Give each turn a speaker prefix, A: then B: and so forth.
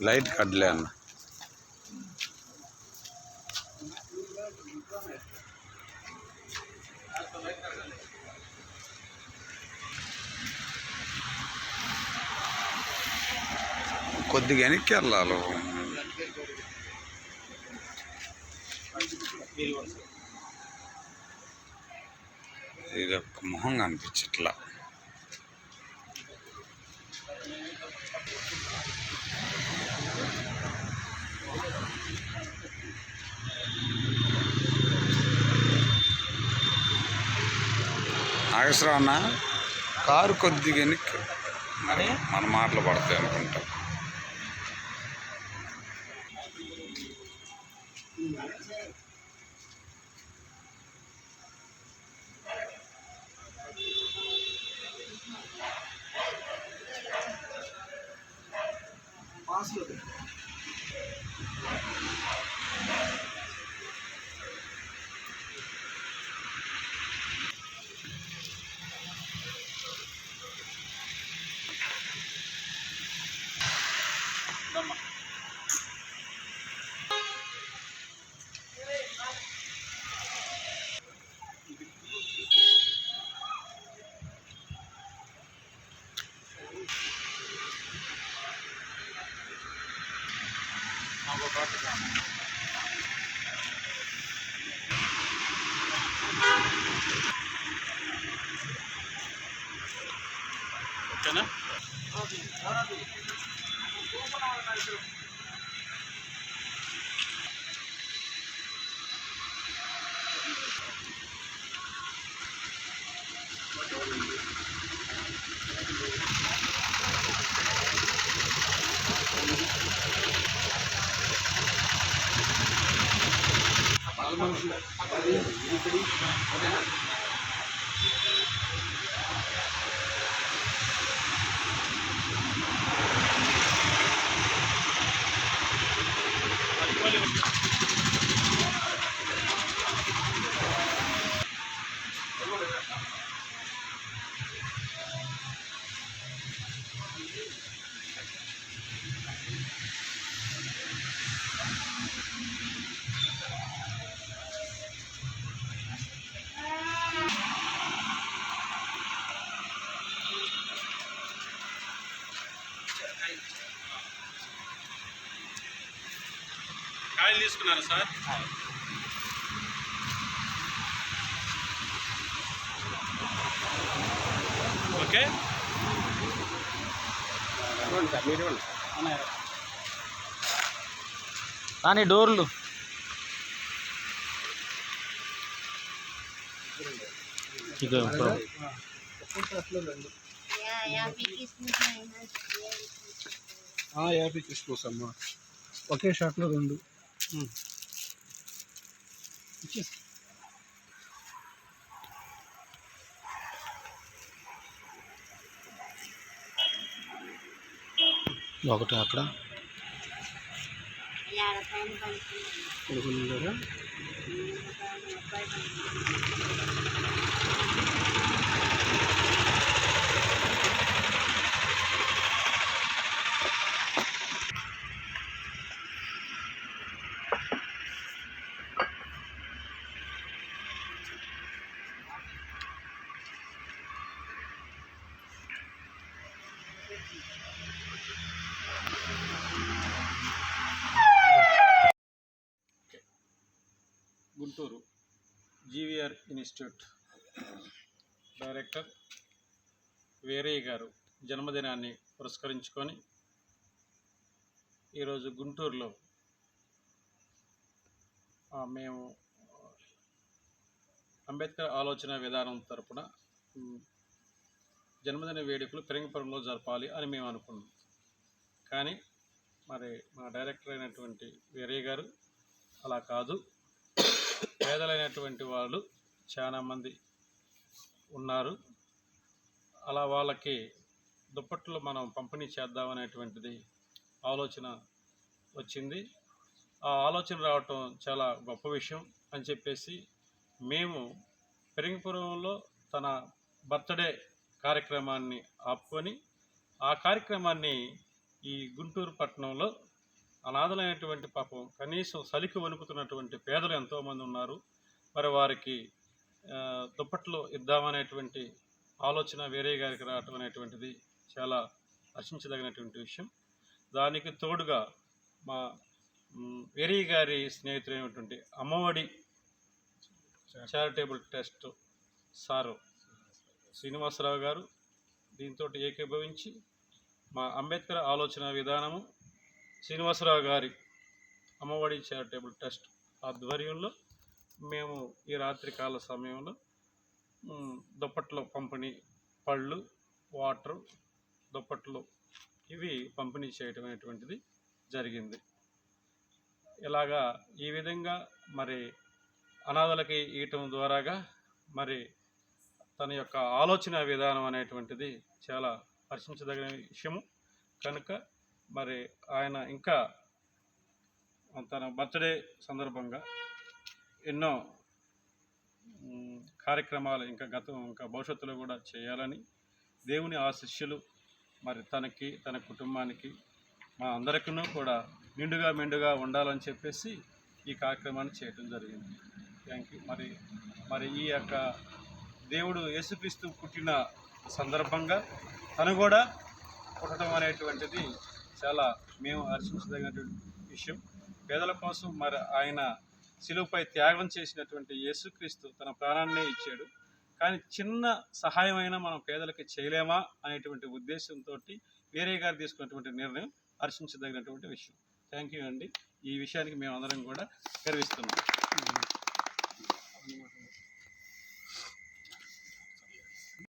A: Light కడ్లే అన్న. కొద్దిగా వెనక్కి వెళ్ళాలి. ఇది మొహం కనిపించట్లా. నాగేశ్వరరావు అన్న, కారు కొద్దిగా వెనక్కి మన మాటలు పడతాయి అనుకుంటా. ఓకేనా? కాయలు తీసుకున్నారా సార్? ఓకే,
B: కానీ డోర్లు ఇక
C: 50 తీసుకోసమ్మా. ఒకే షాట్లో 2
B: ఒకటి అక్కడ
C: కొనుక్కున్నారా?
D: Guntur GVR institute director Veeraiah garu జన్మదినాన్ని పురస్కరించుకొని ఈరోజు గుంటూరులో మేము అంబేద్కర్ ఆలోచన విధానం తరపున జన్మదిన వేడుకలు ఫిరంగిపురంలో జరపాలి అని మేము అనుకున్నాం. కానీ మరి మా డైరెక్టర్ అయినటువంటి వీరయ్య గారు అలా కాదు, పేదలైనటువంటి వాళ్ళు చాలామంది ఉన్నారు, అలా వాళ్ళకి దుప్పట్లు మనం పంపిణీ చేద్దామనేటువంటిది ఆలోచన వచ్చింది. ఆ ఆలోచన రావటం చాలా గొప్ప విషయం అని చెప్పేసి మేము ఫిరంగిపురంలో తన బర్త్డే కార్యక్రమాన్ని ఆపుకొని ఆ కార్యక్రమాన్ని ఈ గుంటూరు పట్టణంలో అనాథలైనటువంటి పాపం కనీసం సలికి వణుకుతున్నటువంటి పేదలు ఎంతోమంది ఉన్నారు. మరి వారికి దుప్పట్లు ఇద్దామనేటువంటి ఆలోచన వేరే గారికి రావటం అనేటువంటిది చాలా హర్షించదగినటువంటి విషయం. దానికి తోడుగా మా వేరే గారి స్నేహితులైనటువంటి Ammavodi charitable trust sir Srinivasarao garu దీంతో ఏకీభవించి మా అంబేద్కర్ ఆలోచన విధానము శ్రీనివాసరావు గారి అమ్మఒడి చారిటబుల్ ట్రస్ట్ ఆధ్వర్యంలో మేము ఈ రాత్రికాల సమయంలో దుప్పట్లు పంపిణీ, పళ్ళు, వాటర్, దుప్పట్లు ఇవి పంపిణీ చేయటం అనేటువంటిది జరిగింది. ఇలాగా ఈ విధంగా మరి అనాథలకి ఇవ్వటం ద్వారాగా మరి తన యొక్క ఆలోచన విధానం అనేటువంటిది చాలా హర్షించదగిన విషయము. కనుక మరి ఆయన ఇంకా తన బర్త్డే సందర్భంగా ఎన్నో కార్యక్రమాలు ఇంకా భవిష్యత్తులో కూడా చేయాలని దేవుని ఆశీస్సులు మరి తనకి, తన కుటుంబానికి, మా అందరికీ కూడా మెండుగా ఉండాలని చెప్పేసి ఈ కార్యక్రమాన్ని చేయడం జరిగింది. Thank you. మరి ఈ యొక్క దేవుడు యేసుక్రీస్తు పుట్టిన సందర్భంగా తను కూడా పుట్టడం అనేటువంటిది చాలా మేము హర్షించదగినటువంటి విషయం. పేదల కోసం మరి ఆయన శిలువపై త్యాగం చేసినటువంటి యేసుక్రీస్తు తన ప్రాణాన్నే ఇచ్చాడు. కానీ చిన్న సహాయమైనా మనం పేదలకి చేయలేమా అనేటువంటి ఉద్దేశంతో వేరే గారు తీసుకున్నటువంటి నిర్ణయం హర్షించదగినటువంటి విషయం. థ్యాంక్ యూ అండి. ఈ విషయానికి మేము అందరం కూడా గర్విస్తున్నాం.